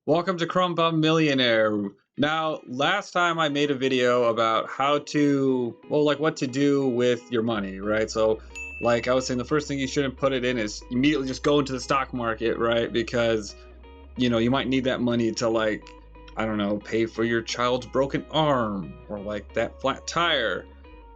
Welcome to Crumb Millionaire. Now, last time I made a video about how to, what to do with your money, right? So, like I was saying, the first thing you shouldn't put it in is immediately just go into the stock market, right? Because, you might need that money to, I don't know, pay for your child's broken arm or like that flat tire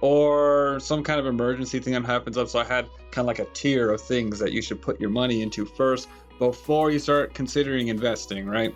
or some kind of emergency thing that happens up. So I had kind of like a tier of things that you should put your money into first before you start considering investing, right?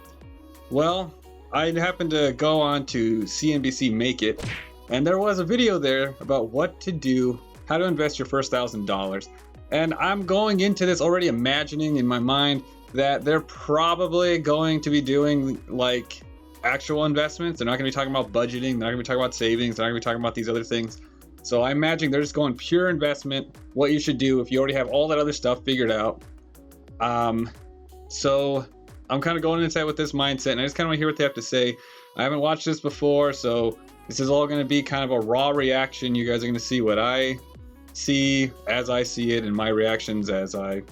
Well, I happened to go on to CNBC Make It, and there was a video there about what to do, how to invest your first $1,000. And I'm going into this already imagining in my mind that they're probably going to be doing like actual investments. They're not going to be talking about budgeting. They're not going to be talking about savings. They're not going to be talking about these other things. So I imagine they're just going pure investment, what you should do if you already have all that other stuff figured out. So I'm kind of going into that with this mindset, and I just kind of want to hear what they have to say. I haven't watched this before, so this is all going to be kind of a raw reaction. You guys are going to see what I see as I see it and my reactions as I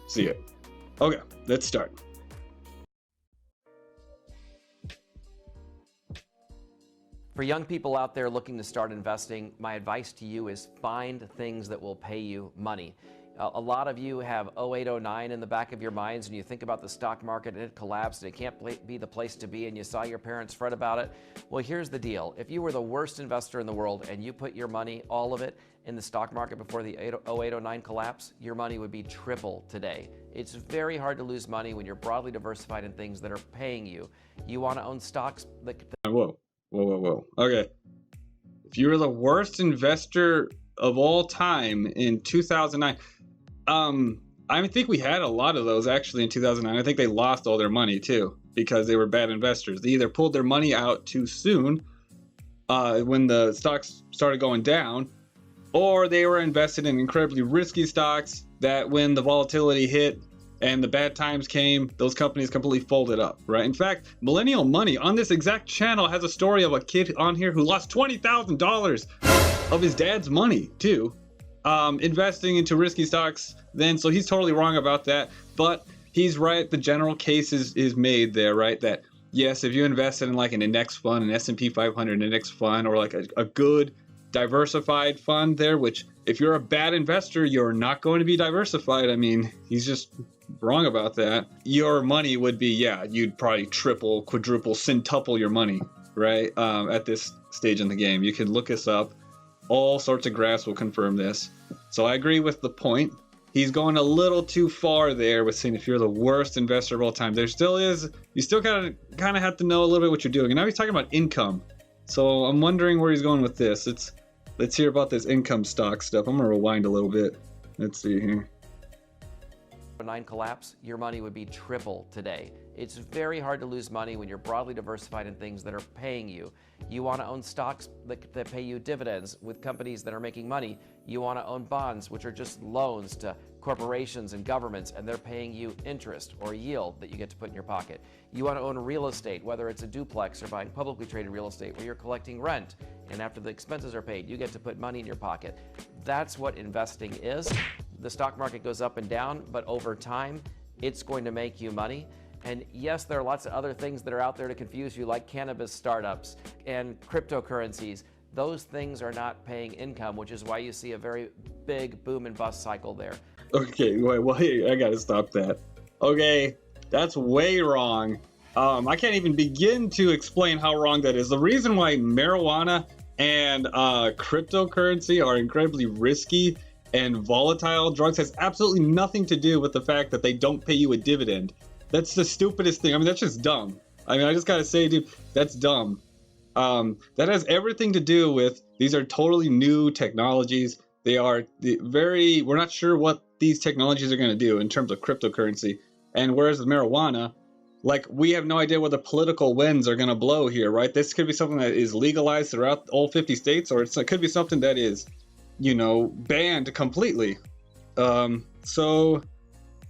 see it. Okay, let's start. For young people out there looking to start investing, my advice to you is find things that will pay you money. A lot of you have 08, 09 in the back of your minds, and you think about the stock market and it collapsed and it can't be the place to be, and you saw your parents fret about it. Well, here's the deal. If you were the worst investor in the world and you put your money, all of it, in the stock market before the 08, 09 collapse, your money would be triple today. It's very hard to lose money when you're broadly diversified in things that are paying you. You want to own stocks that... Whoa. Okay. If you were the worst investor of all time in 2009, I think we had a lot of those actually in 2009. I think they lost all their money too because they were bad investors. They either pulled their money out too soon when the stocks started going down, or they were invested in incredibly risky stocks that when the volatility hit and the bad times came, those companies completely folded up, right? In fact, Millennial Money on this exact channel has a story of a kid on here who lost $20,000 of his dad's money too. Investing into risky stocks then, so he's totally wrong about that, but he's right. The general case is made there, right? That yes, if you invested in like an index fund, an S&P 500 index fund, or like a good diversified fund there, which if you're a bad investor, you're not going to be diversified. I mean, he's just wrong about that. Your money would be, you'd probably triple, quadruple, centuple your money, right? At this stage in the game. You can look us up. All sorts of graphs will confirm this. So I agree with the point. He's going a little too far there with saying if you're the worst investor of all time. There still is, you still kind of have to know a little bit what you're doing. And now he's talking about income. So I'm wondering where he's going with this. Let's hear about this income stock stuff. I'm gonna rewind a little bit. Let's see here. 09 collapse, your money would be triple today. It's very hard to lose money when you're broadly diversified in things that are paying you. You want to own stocks that pay you dividends with companies that are making money. You want to own bonds, which are just loans to corporations and governments, and they're paying you interest or yield that you get to put in your pocket. You want to own real estate, whether it's a duplex or buying publicly traded real estate where you're collecting rent, and after the expenses are paid, you get to put money in your pocket. That's what investing is. The stock market goes up and down, but over time, it's going to make you money. And yes, there are lots of other things that are out there to confuse you, like cannabis startups and cryptocurrencies. Those things are not paying income, which is why you see a very big boom and bust cycle there. Okay, well, hey, I gotta stop that. Okay, that's way wrong. I can't even begin to explain how wrong that is. The reason why marijuana and cryptocurrency are incredibly risky and volatile drugs has absolutely nothing to do with the fact that they don't pay you a dividend. That's the stupidest thing. I mean, that's just dumb. I mean, I just gotta say, dude, that's dumb. That has everything to do with, these are totally new technologies. They are we're not sure what these technologies are gonna do in terms of cryptocurrency. And whereas with marijuana, like, we have no idea where the political winds are gonna blow here, right? This could be something that is legalized throughout all 50 states, or it could be something that is, banned completely. So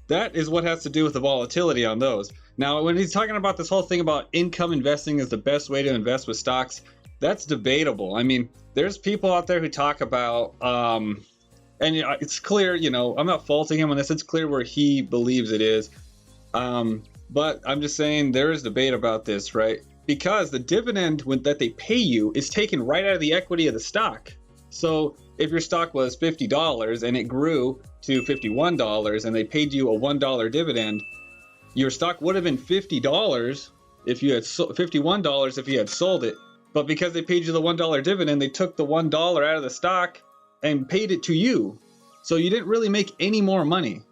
that is what has to do with the volatility on those. Now, when he's talking about this whole thing about income investing is the best way to invest with stocks, that's debatable. I mean, there's people out there who talk about, and it's clear, I'm not faulting him on this. It's clear where he believes it is. But I'm just saying there is debate about this, right? Because the dividend that they pay you is taken right out of the equity of the stock. So if your stock was $50 and it grew to $51 and they paid you a $1 dividend, your stock would have been $50 if you had $51 if you had sold it. But because they paid you the $1 dividend, they took the $1 out of the stock and paid it to you. So you didn't really make any more money.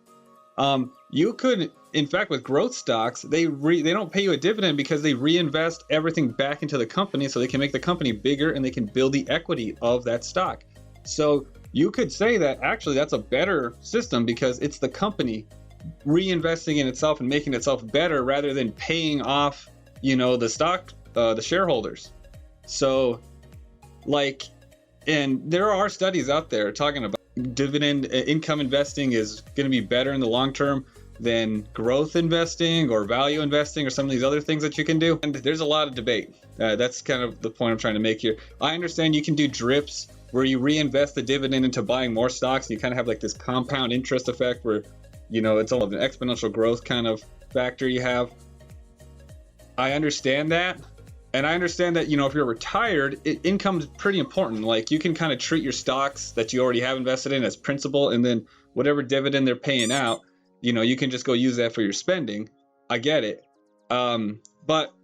You could, in fact, with growth stocks, they don't pay you a dividend because they reinvest everything back into the company so they can make the company bigger and they can build the equity of that stock. So you could say that actually that's a better system because it's the company reinvesting in itself and making itself better rather than paying off, the stock, the shareholders. So, and there are studies out there talking about dividend income investing is going to be better in the long term than growth investing or value investing or some of these other things that you can do. And there's a lot of debate. That's kind of the point I'm trying to make here. I understand you can do drips where you reinvest the dividend into buying more stocks. You kind of have like this compound interest effect where, it's all of an exponential growth kind of factor you have. I understand that. And I understand that, if you're retired, income is pretty important. Like you can kind of treat your stocks that you already have invested in as principal, and then whatever dividend they're paying out, you can just go use that for your spending. I get it. But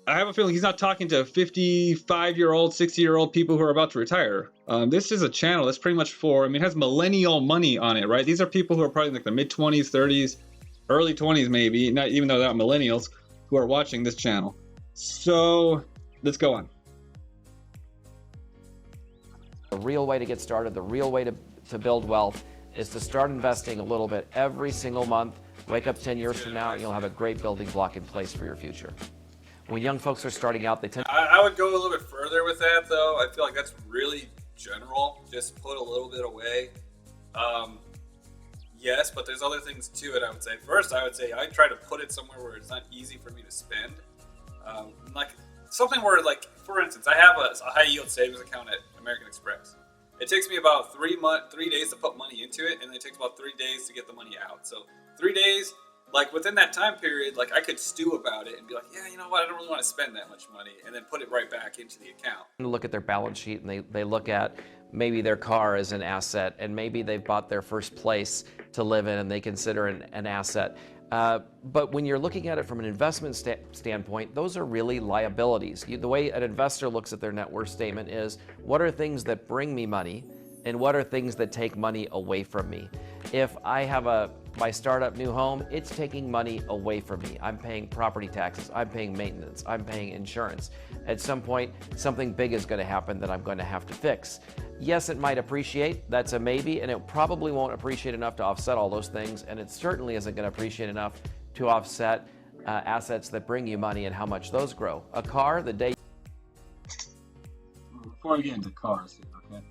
I have a feeling he's not talking to 55-year-old, 60-year-old people who are about to retire. This is a channel that's pretty much it has millennial money on it, right? These are people who are probably like the mid-20s, 30s, early 20s maybe, not even though they're not millennials, who are watching this channel. So let's go on. The real way to get started, the real way to build wealth is to start investing a little bit every single month. Wake up 10 years from now and you'll have a great building block in place for your future. When young folks are starting out, they tend I would go a little bit further with that though. I feel like that's really general. Just put a little bit away. Yes, but there's other things to it, I would say. First, I would say I try to put it somewhere where it's not easy for me to spend. Like something where, like, for instance, I have a high yield savings account at American Express. It takes me about 3 days to put money into it, and it takes about 3 days to get the money out. So 3 days, like within that time period, like I could stew about it and be like, yeah, you know what, I don't really want to spend that much money, and then put it right back into the account. look at their balance sheet and they look at maybe their car as an asset, and maybe they've bought their first place to live in and they consider an asset. But when you're looking at it from an investment standpoint, those are really liabilities. The way an investor looks at their net worth statement is, what are things that bring me money and what are things that take money away from me? If I have my startup new home, it's taking money away from me. I'm paying property taxes, I'm paying maintenance, I'm paying insurance. At some point, something big is going to happen that I'm going to have to fix. Yes, it might appreciate, that's a maybe, and it probably won't appreciate enough to offset all those things, and it certainly isn't going to appreciate enough to offset assets that bring you money and how much those grow. A car, the day... Before we get into cars, okay?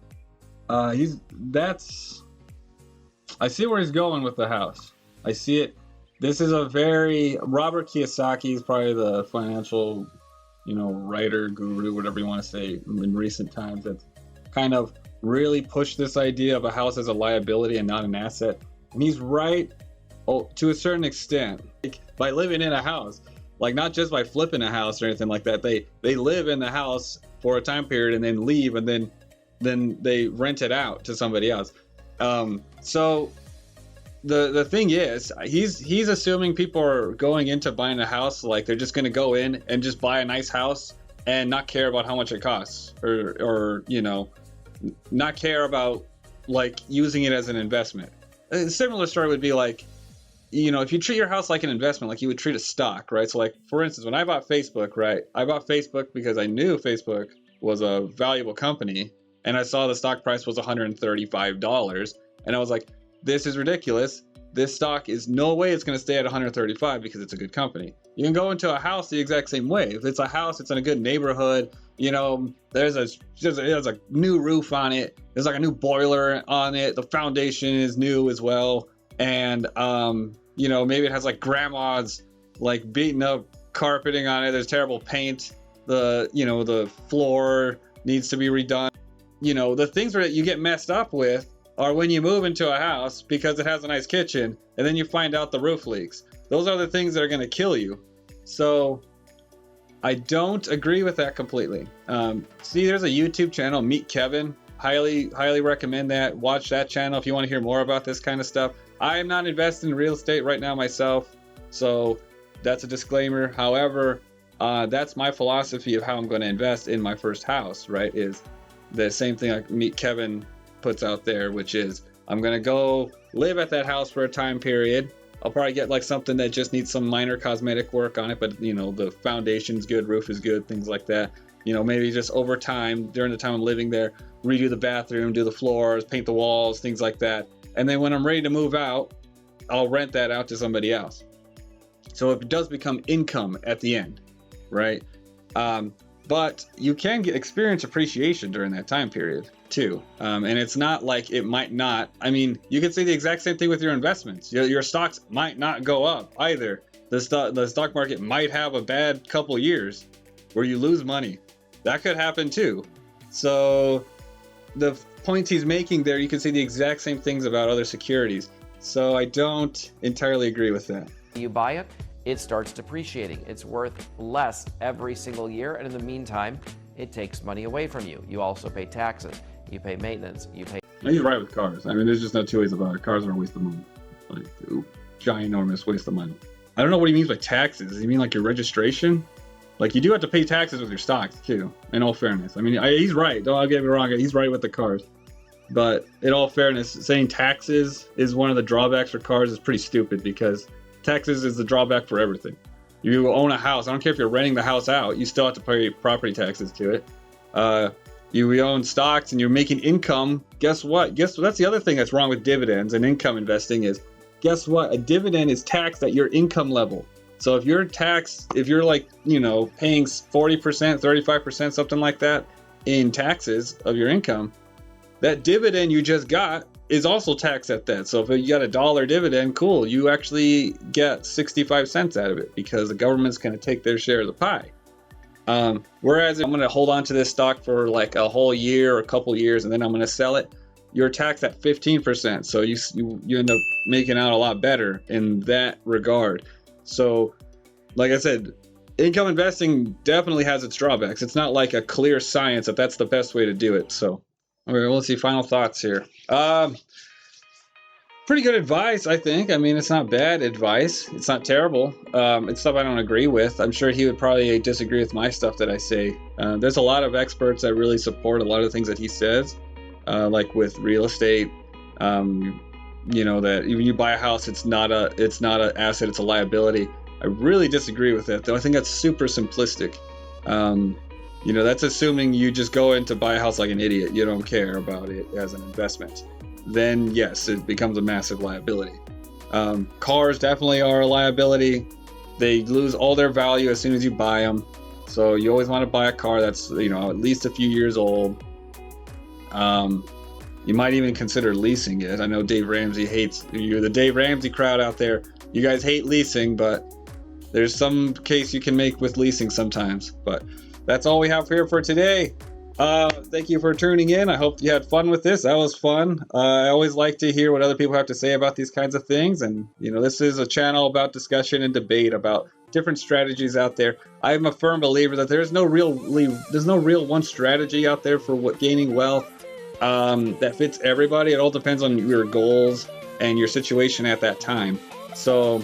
I see where he's going with the house. I see it. This is a very... Robert Kiyosaki is probably the financial, writer, guru, whatever you want to say, in recent times that's kind of really pushed this idea of a house as a liability and not an asset. And he's right to a certain extent. Like, by living in a house, like not just by flipping a house or anything like that, they live in the house for a time period and then leave, and then they rent it out to somebody else. So the thing is, he's assuming people are going into buying a house like they're just going to go in and just buy a nice house and not care about how much it costs, or not care about like using it as an investment. A similar story would be like, if you treat your house like an investment, like you would treat a stock, right? So like, for instance, when I bought Facebook, right? I bought Facebook because I knew Facebook was a valuable company, and I saw the stock price was $135, and I was like, this is ridiculous. This stock is no way it's going to stay at 135 because it's a good company. You can go into a house the exact same way. If it's a house, it's in a good neighborhood. There's a new roof on it. There's like a new boiler on it. The foundation is new as well. And, maybe it has like grandma's like beaten up carpeting on it. There's terrible paint. The floor needs to be redone. The things that you get messed up with are when you move into a house because it has a nice kitchen and then you find out the roof leaks. those are the things that are going to kill you. So I don't agree with that completely. See, there's a YouTube channel, Meet Kevin. Highly recommend that. Watch that channel if you want to hear more about this kind of stuff. I am not investing in real estate right now myself, so that's a disclaimer. However, that's my philosophy of how I'm going to invest in my first house, right? Is the same thing like Meet Kevin puts out there, which is I'm going to go live at that house for a time period. I'll probably get like something that just needs some minor cosmetic work on it, but you know, the foundation's good, roof is good, things like that. You know, maybe just over time, during the time I'm living there, redo the bathroom, do the floors, paint the walls, things like that. And then when I'm ready to move out, I'll rent that out to somebody else. So it does become income at the end, right? But you can experience appreciation during that time period too. And it's not like it might not. I mean, you could say the exact same thing with your investments. Your stocks might not go up either. The stock market might have a bad couple years where you lose money. That could happen too. So the points he's making there, you can say the exact same things about other securities. So I don't entirely agree with that. You buy it, it starts depreciating. It's worth less every single year, and in the meantime, it takes money away from you. You also pay taxes, you pay maintenance, you pay... He's right with cars. I mean, there's just no two ways about it. Cars are a waste of money. Like, ginormous waste of money. I don't know what he means by taxes. Does he mean like your registration? Like, you do have to pay taxes with your stocks, too, in all fairness. I mean, he's right. Don't get me wrong. He's right with the cars. But in all fairness, saying taxes is one of the drawbacks for cars is pretty stupid, because taxes is the drawback for everything. You own a house. I don't care if you're renting the house out. You still have to pay property taxes to it. You own stocks and you're making income. Guess what? That's the other thing that's wrong with dividends and income investing is, guess what? A dividend is taxed at your income level. So if you're like, you know, paying 40%, 35%, something like that in taxes of your income, that dividend you just got is also taxed at that. So if you got $1 dividend, cool, you actually get 65 cents out of it because the government's going to take their share of the pie. Whereas if I'm going to hold on to this stock for like a whole year or a couple years and then I'm going to sell it, you're taxed at 15%. So you end up making out a lot better in that regard. So, like I said, income investing definitely has its drawbacks. It's not like a clear science that that's the best way to do it. So, okay, well, let's see. Final thoughts here. Pretty good advice, I think. I mean, it's not bad advice. It's not terrible. It's stuff I don't agree with. I'm sure he would probably disagree with my stuff that I say. There's a lot of experts that really support a lot of the things that he says, like with real estate. You know, that even you buy a house, it's not an asset, it's a liability. I really disagree with that, though. I think that's super simplistic. You know, that's assuming you just go in to buy a house like an idiot. You don't care about it as an investment. Then yes, it becomes a massive liability. Cars definitely are a liability. They lose all their value as soon as you buy them. So you always want to buy a car that's, you know, at least a few years old. You might even consider leasing it. I know Dave Ramsey hates, you're the Dave Ramsey crowd out there. You guys hate leasing, but there's some case you can make with leasing sometimes. But that's all we have here for today. Thank you for tuning in. I hope you had fun with this. That was fun. I always like to hear what other people have to say about these kinds of things. And, you know, this is a channel about discussion and debate about different strategies out there. I'm a firm believer that there's no real one strategy out there for gaining wealth that fits everybody. It all depends on your goals and your situation at that time. So,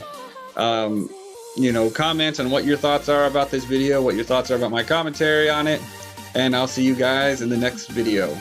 you know, comment on what your thoughts are about this video, what your thoughts are about my commentary on it, and I'll see you guys in the next video.